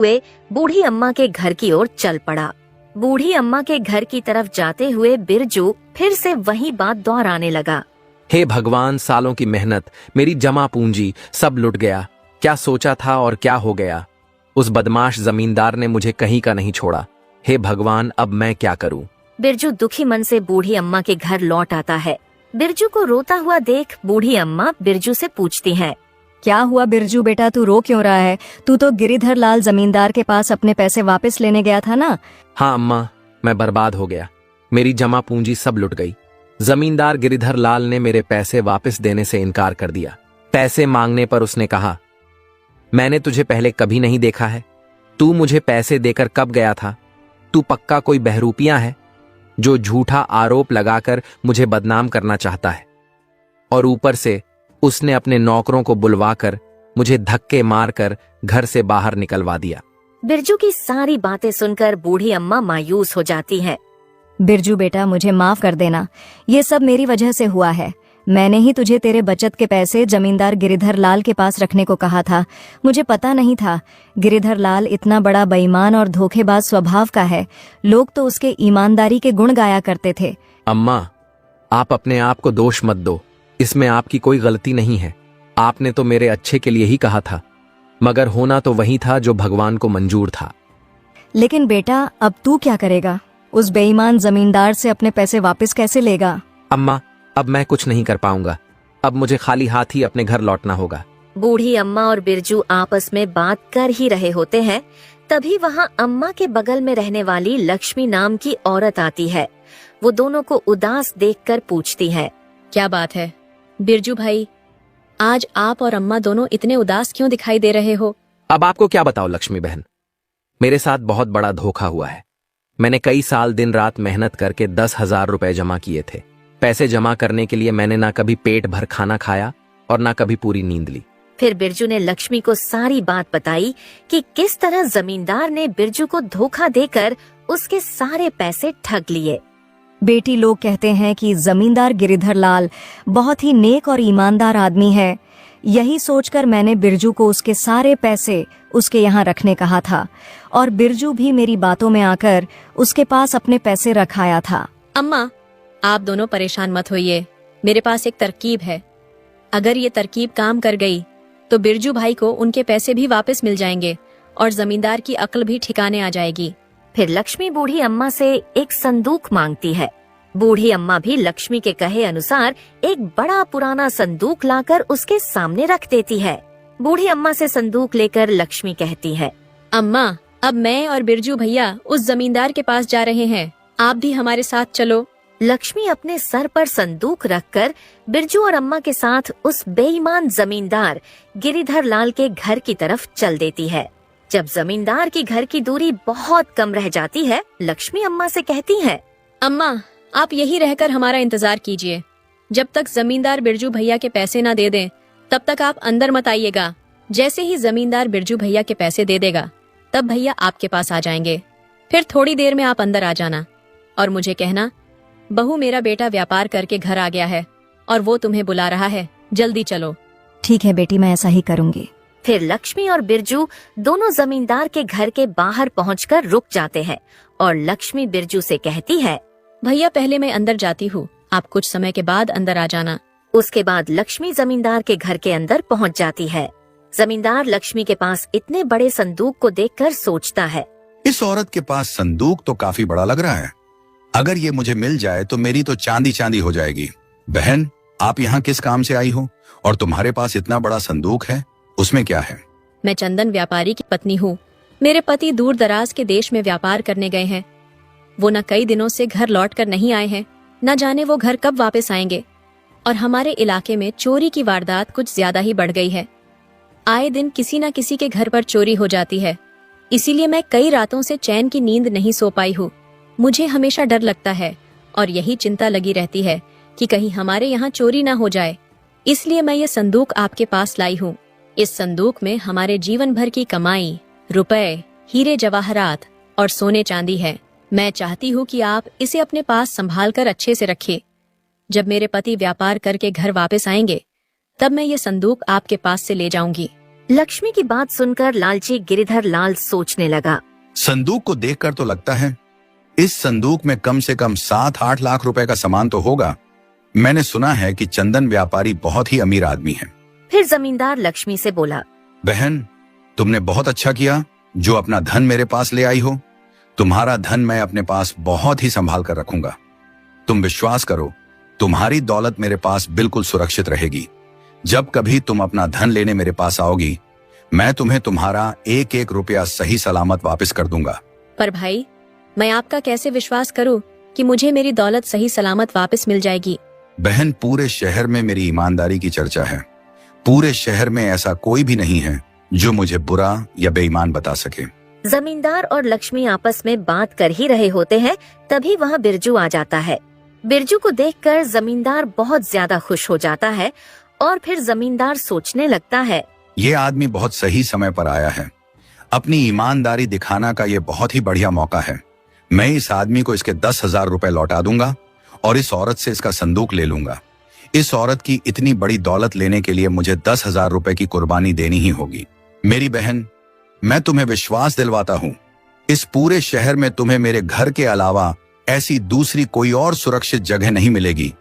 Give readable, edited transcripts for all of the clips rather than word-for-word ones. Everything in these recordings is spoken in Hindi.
हुए बूढ़ी अम्मा के घर की ओर चल पड़ा। बूढ़ी अम्मा के घर की तरफ जाते हुए बिरजू फिर से वही बात दोहराने लगा। हे भगवान, सालों की मेहनत, मेरी जमा पूंजी सब लुट गया। क्या सोचा था और क्या हो गया। उस बदमाश जमींदार ने मुझे कहीं का नहीं छोड़ा। हे भगवान, अब मैं क्या करूं। बिरजू दुखी मन से बूढ़ी अम्मा के घर लौट आता है। बिरजू को रोता हुआ देख बूढ़ी अम्मा बिरजू से पूछती हैं, क्या हुआ बिरजू बेटा, तू रो क्यों रहा है? तू तो गिरिधर लाल जमींदार के पास अपने पैसे वापस लेने गया था ना? हाँ अम्मा, मैं बर्बाद हो गया। मेरी जमा पूंजी सब लुट गई। जमींदार गिरिधर लाल ने मेरे पैसे वापस देने से इनकार कर दिया। पैसे मांगने पर उसने कहा, मैंने तुझे पहले कभी नहीं देखा है। तू मुझे पैसे देकर कब गया था? तू पक्का कोई बहरूपिया है जो झूठा आरोप लगाकर मुझे बदनाम करना चाहता है। और ऊपर से उसने अपने नौकरों को बुलवाकर मुझे धक्के मारकर घर से बाहर निकलवा दिया। बिरजू की सारी बातें सुनकर बूढ़ी अम्मा मायूस हो जाती हैं। बिरजू बेटा, मुझे माफ कर देना, ये सब मेरी वजह से हुआ है। मैंने ही तुझे तेरे बचत के पैसे जमींदार गिरिधर लाल के पास रखने को कहा था। मुझे पता नहीं था गिरिधर लाल इतना बड़ा बेईमान और धोखेबाज स्वभाव का है। लोग तो उसके ईमानदारी के गुण गाया करते थे। अम्मा, आप अपने आप को दोष मत दो। इसमें आपकी कोई गलती नहीं है। आपने तो मेरे अच्छे के लिए ही कहा था, मगर होना तो वही था जो भगवान को मंजूर था। लेकिन बेटा, अब तू क्या करेगा? उस बेईमान जमींदार से अपने पैसे वापस कैसे लेगा? अम्मा, अब मैं कुछ नहीं कर पाऊंगा। अब मुझे खाली हाथ ही अपने घर लौटना होगा। बूढ़ी अम्मा और बिरजू आपस में बात कर ही रहे होते हैं, तभी वहाँ अम्मा के बगल में रहने वाली लक्ष्मी नाम की औरत आती है। वो दोनों को उदास देखकर पूछती है, क्या बात है बिरजू भाई, आज आप और अम्मा दोनों इतने उदास क्यों दिखाई दे रहे हो? अब आपको क्या बताओ लक्ष्मी बहन, मेरे साथ बहुत बड़ा धोखा हुआ है। मैंने कई साल दिन रात मेहनत करके 10,000 रुपए जमा किए थे। पैसे जमा करने के लिए मैंने ना कभी पेट भर खाना खाया और ना कभी पूरी नींद ली। फिर बिरजू ने लक्ष्मी को सारी बात बताई कि किस तरह जमींदार ने बिरजू को धोखा देकर उसके सारे पैसे ठग लिए। बेटी, लोग कहते हैं कि जमींदार गिरिधर लाल बहुत ही नेक और ईमानदार आदमी है। यही सोचकर मैंने बिरजू को उसके सारे पैसे उसके यहाँ रखने कहा था और बिरजू भी मेरी बातों में आकर उसके पास अपने पैसे रखाया था। अम्मा, आप दोनों परेशान मत होइए। मेरे पास एक तरकीब है। अगर ये तरकीब काम कर गई तो बिरजू भाई को उनके पैसे भी वापस मिल जाएंगे और जमींदार की अक्ल भी ठिकाने आ जाएगी। फिर लक्ष्मी बूढ़ी अम्मा से एक संदूक मांगती है। बूढ़ी अम्मा भी लक्ष्मी के कहे अनुसार एक बड़ा पुराना संदूक लाकर उसके सामने रख देती है। बूढ़ी अम्मा से संदूक लेकर लक्ष्मी कहती है, अम्मा, अब मैं और बिरजू भैया उस जमींदार के पास जा रहे हैं। आप भी हमारे साथ चलो। लक्ष्मी अपने सर पर संदूक रखकर बिरजू और अम्मा के साथ उस बेईमान जमींदार गिरिधर लाल के घर की तरफ चल देती है। जब जमींदार की घर की दूरी बहुत कम रह जाती है, लक्ष्मी अम्मा से कहती है, अम्मा, आप यही रहकर हमारा इंतजार कीजिए। जब तक जमींदार बिरजू भैया के पैसे ना दे दें, तब तक आप अंदर मत आइएगा। जैसे ही जमींदार बिरजू भैया के पैसे दे देगा, तब भैया आपके पास आ जाएंगे। फिर थोड़ी देर में आप अंदर आ जाना और मुझे कहना, बहू, मेरा बेटा व्यापार करके घर आ गया है और वो तुम्हें बुला रहा है, जल्दी चलो। ठीक है बेटी, मैं ऐसा ही करूँगी। फिर लक्ष्मी और बिरजू दोनों जमींदार के घर के बाहर पहुंचकर रुक जाते हैं और लक्ष्मी बिरजू से कहती है, भैया, पहले मैं अंदर जाती हूँ, आप कुछ समय के बाद अंदर आ जाना। उसके बाद लक्ष्मी जमींदार के घर के अंदर पहुंच जाती है। जमींदार लक्ष्मी के पास इतने बड़े संदूक को देखकर सोचता है, इस औरत के पास संदूक तो काफी बड़ा लग रहा है। अगर ये मुझे मिल जाए तो मेरी तो चांदी चांदी हो जाएगी। बहन, आप यहाँ किस काम से आई हो और तुम्हारे पास इतना बड़ा संदूक है, उसमें क्या है? मैं चंदन व्यापारी की पत्नी हूँ। मेरे पति दूर दराज के देश में व्यापार करने गए हैं। वो न कई दिनों से घर लौट कर नहीं आए हैं, न जाने वो घर कब वापस आएंगे। और हमारे इलाके में चोरी की वारदात कुछ ज्यादा ही बढ़ गई है। आए दिन किसी न किसी के घर पर चोरी हो जाती है। इसीलिए मैं कई रातों से चैन की नींद नहीं सो पाई हूँ। मुझे हमेशा डर लगता है और यही चिंता लगी रहती है कि कहीं हमारे यहाँ चोरी ना हो जाए। इसलिए मैं ये संदूक आपके पास लाई हूँ। इस संदूक में हमारे जीवन भर की कमाई, रुपए, हीरे जवाहरात और सोने चांदी है। मैं चाहती हूँ कि आप इसे अपने पास संभाल कर अच्छे से रखें। जब मेरे पति व्यापार करके घर वापस आएंगे, तब मैं ये संदूक आपके पास से ले जाऊंगी। लक्ष्मी की बात सुनकर लालची गिरिधर लाल सोचने लगा। संदूक को देखकर तो लगता है इस संदूक में कम से कम 7-8 लाख रुपए का सामान तो होगा। मैंने सुना है कि चंदन व्यापारी बहुत ही अमीर आदमी है। फिर जमींदार लक्ष्मी से बोला, बहन, तुमने बहुत अच्छा किया जो अपना धन मेरे पास ले आई हो। तुम्हारा धन मैं अपने पास बहुत ही संभाल कर रखूंगा। तुम विश्वास करो, तुम्हारी दौलत मेरे पास बिल्कुल सुरक्षित रहेगी। जब कभी तुम अपना धन लेने मेरे पास आओगी, मैं तुम्हें तुम्हारा एक एक रुपया सही सलामत वापस कर दूंगा। पर भाई, मैं आपका कैसे विश्वास करूं कि मुझे मेरी दौलत सही सलामत वापस मिल जाएगी? बहन, पूरे शहर में मेरी ईमानदारी की चर्चा है। पूरे शहर में ऐसा कोई भी नहीं है जो मुझे बुरा या बेईमान बता सके। जमींदार और लक्ष्मी आपस में बात कर ही रहे होते हैं, तभी वहाँ बिरजू आ जाता है। बिरजू को देखकर जमींदार बहुत ज्यादा खुश हो जाता है और फिर जमींदार सोचने लगता है, ये आदमी बहुत सही समय पर आया है। अपनी ईमानदारी दिखाना का ये बहुत ही बढ़िया मौका है। मैं इस आदमी को इसके 10,000 रुपए लौटा दूंगा और इस औरत से इसका संदूक ले लूंगा। इस औरत की इतनी बड़ी दौलत लेने के लिए मुझे 10,000 रुपए की कुर्बानी देनी ही होगी। मेरी बहन, मैं तुम्हें विश्वास दिलवाता हूँ, इस पूरे शहर में तुम्हें मेरे घर के अलावा ऐसी दूसरी कोई और सुरक्षित जगह नहीं मिलेगी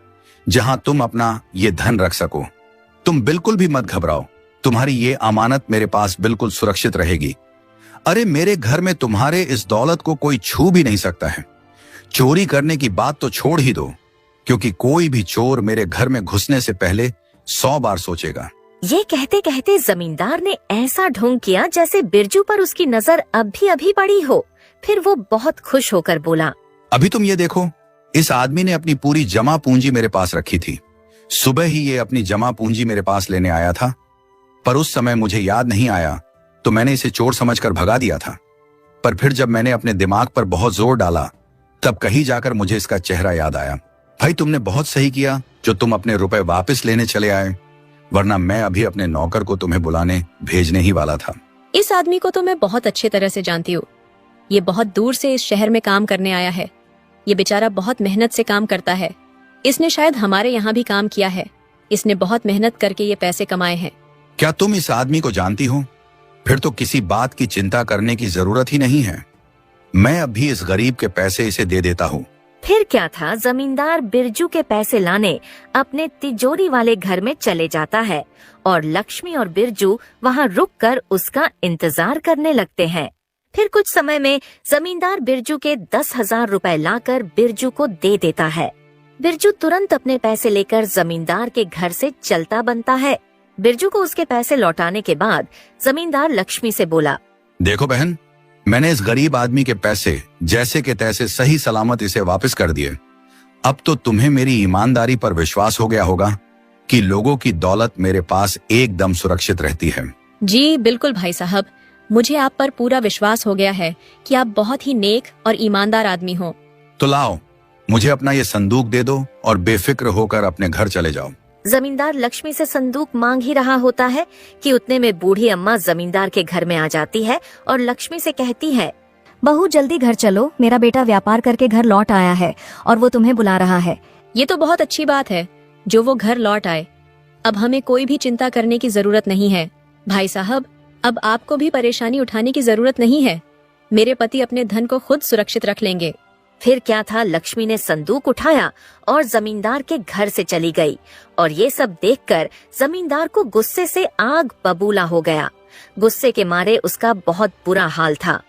जहां तुम अपना ये धन रख सको। तुम बिल्कुल भी मत घबराओ, तुम्हारी ये अमानत मेरे पास बिल्कुल सुरक्षित रहेगी। अरे, मेरे घर में तुम्हारे इस दौलत को कोई छू भी नहीं सकता है। चोरी करने की बात तो छोड़ ही दो, क्योंकि कोई भी चोर मेरे घर में घुसने से पहले 100 बार सोचेगा। ये कहते कहते जमींदार ने ऐसा ढोंग किया जैसे बिरजू पर उसकी नजर अभी पड़ी हो। फिर वो बहुत खुश होकर बोला, अभी तुम ये देखो, इस आदमी ने अपनी पूरी जमा पूंजी मेरे पास रखी थी। सुबह ही ये अपनी जमा पूंजी मेरे पास लेने आया था, पर उस समय मुझे याद नहीं आया तो मैंने इसे चोर समझकर भगा दिया था। पर फिर जब मैंने अपने दिमाग पर बहुत जोर डाला, तब कहीं जाकर मुझे इसका चेहरा याद आया। भाई, तुमने बहुत सही किया जो तुम अपने रुपए वापस लेने चले आए, वरना मैं अभी अपने नौकर को तुम्हें बुलाने भेजने ही वाला था। इस आदमी को तो मैं बहुत अच्छे तरह से जानती हूँ। ये बहुत दूर से इस शहर में काम करने आया है। ये बेचारा बहुत मेहनत से काम करता है। इसने शायद हमारे यहाँ भी काम किया है। इसने बहुत मेहनत करके ये पैसे कमाए हैं। क्या तुम इस आदमी को जानती हो? फिर तो किसी बात की चिंता करने की जरूरत ही नहीं है। मैं अभी इस गरीब के पैसे इसे दे देता हूँ। फिर क्या था, जमींदार बिरजू के पैसे लाने अपने तिजोरी वाले घर में चले जाता है और लक्ष्मी और बिरजू वहाँ रुककर उसका इंतजार करने लगते हैं। फिर कुछ समय में जमींदार बिरजू के 10,000 रुपए लाकर बिरजू को दे देता है। बिरजू तुरंत अपने पैसे लेकर जमींदार के घर से चलता बनता है। बिरजू को उसके पैसे लौटाने के बाद जमींदार लक्ष्मी से बोला, देखो बहन, मैंने इस गरीब आदमी के पैसे जैसे के तैसे सही सलामत इसे वापस कर दिए। अब तो तुम्हें मेरी ईमानदारी पर विश्वास हो गया होगा कि लोगों की दौलत मेरे पास एकदम सुरक्षित रहती है। जी बिल्कुल भाई साहब, मुझे आप पर पूरा विश्वास हो गया है कि आप बहुत ही नेक और ईमानदार आदमी हो। तो लाओ, मुझे अपना ये संदूक दे दो और बेफिक्र होकर अपने घर चले जाओ। जमींदार लक्ष्मी से संदूक मांग ही रहा होता है कि उतने में बूढ़ी अम्मा जमींदार के घर में आ जाती है और लक्ष्मी से कहती है, बहू जल्दी घर चलो, मेरा बेटा व्यापार करके घर लौट आया है और वो तुम्हें बुला रहा है। ये तो बहुत अच्छी बात है जो वो घर लौट आए। अब हमें कोई भी चिंता करने की जरूरत नहीं है। भाई साहब, अब आपको भी परेशानी उठाने की जरूरत नहीं है। मेरे पति अपने धन को खुद सुरक्षित रख लेंगे। फिर क्या था, लक्ष्मी ने संदूक उठाया और जमींदार के घर से चली गई और ये सब देखकर जमींदार को गुस्से से आग बबूला हो गया। गुस्से के मारे उसका बहुत बुरा हाल था।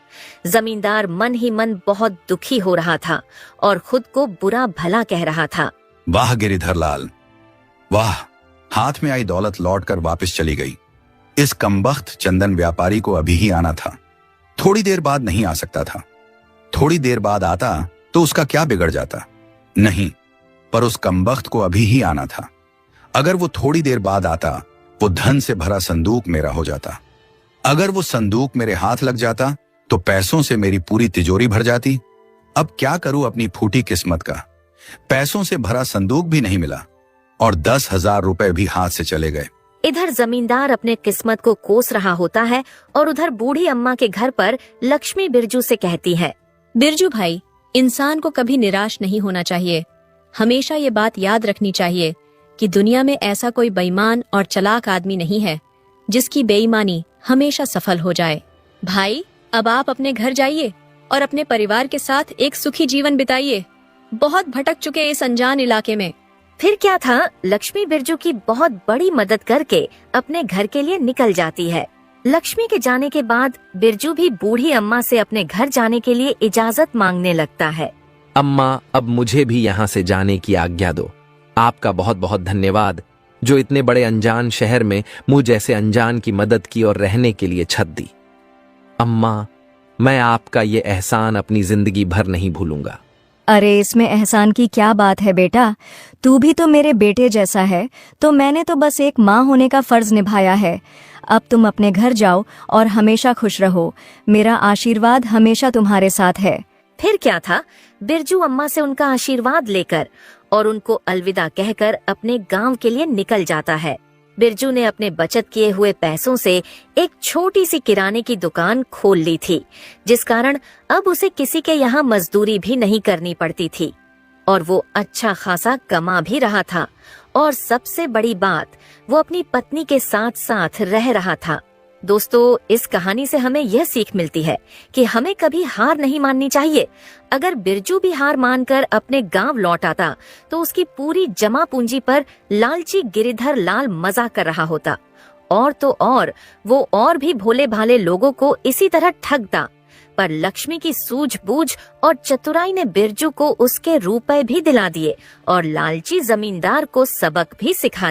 जमींदार मन ही मन बहुत दुखी हो रहा था और खुद को बुरा भला कह रहा था। वाह गिरिधर लाल, वाह, हाथ में आई दौलत लौटकर वापस चली गई। इस कमबख्त चंदन व्यापारी को अभी ही आना था, थोड़ी देर बाद नहीं आ सकता था। थोड़ी देर बाद आता तो उसका क्या बिगड़ जाता? नहीं, पर उस कमबख्त को अभी ही आना था। अगर वो थोड़ी देर बाद आता, वो धन से भरा संदूक मेरा हो जाता। अगर वो संदूक मेरे हाथ लग जाता तो पैसों से मेरी पूरी तिजोरी भर जाती। अब क्या करूं अपनी फूटी किस्मत का? पैसों से भरा संदूक भी नहीं मिला और 10,000 रुपए भी हाथ से चले गए। इधर जमींदार अपने किस्मत को कोस रहा होता है और उधर बूढ़ी अम्मा के घर पर लक्ष्मी बिरजू से कहती है, बिरजू भाई, इंसान को कभी निराश नहीं होना चाहिए। हमेशा ये बात याद रखनी चाहिए कि दुनिया में ऐसा कोई बेईमान और चालाक आदमी नहीं है जिसकी बेईमानी हमेशा सफल हो जाए। भाई, अब आप अपने घर जाइए और अपने परिवार के साथ एक सुखी जीवन बिताइए। बहुत भटक चुके इस अनजान इलाके में। फिर क्या था, लक्ष्मी बिरजू की बहुत बड़ी मदद करके अपने घर के लिए निकल जाती है। लक्ष्मी के जाने के बाद बिरजू भी बूढ़ी अम्मा से अपने घर जाने के लिए इजाजत मांगने लगता है। अम्मा, अब मुझे भी यहाँ से जाने की आज्ञा दो। आपका बहुत बहुत धन्यवाद, जो इतने बड़े अनजान शहर में मुझ जैसे अनजान की मदद की और रहने के लिए छत दी। अम्मा, मैं आपका ये एहसान अपनी जिंदगी भर नहीं भूलूंगा। अरे, इसमें एहसान की क्या बात है बेटा, तू भी तो मेरे बेटे जैसा है, तो मैंने तो बस एक माँ होने का फर्ज निभाया है। अब तुम अपने घर जाओ और हमेशा खुश रहो। मेरा आशीर्वाद हमेशा तुम्हारे साथ है। फिर क्या था, बिरजू अम्मा से उनका आशीर्वाद लेकर और उनको अलविदा कहकर अपने गांव के लिए निकल जाता है। बिरजू ने अपने बचत किए हुए पैसों से एक छोटी सी किराने की दुकान खोल ली थी, जिस कारण अब उसे किसी के यहाँ मजदूरी भी नहीं करनी पड़ती थी और वो अच्छा खासा कमा भी रहा था। और सबसे बड़ी बात, वो अपनी पत्नी के साथ साथ रह रहा था। दोस्तों, इस कहानी से हमें यह सीख मिलती है कि हमें कभी हार नहीं माननी चाहिए। अगर बिरजू भी हार मानकर अपने गांव लौट आता तो उसकी पूरी जमा पूंजी पर लालची गिरिधर लाल मजा कर रहा होता, और तो और वो और भी भोले भाले लोगों को इसी तरह ठगता। पर लक्ष्मी की सूझबूझ और चतुराई ने बिरजू को उसके रुपए भी दिला दिए और लालची जमींदार को सबक भी सिखा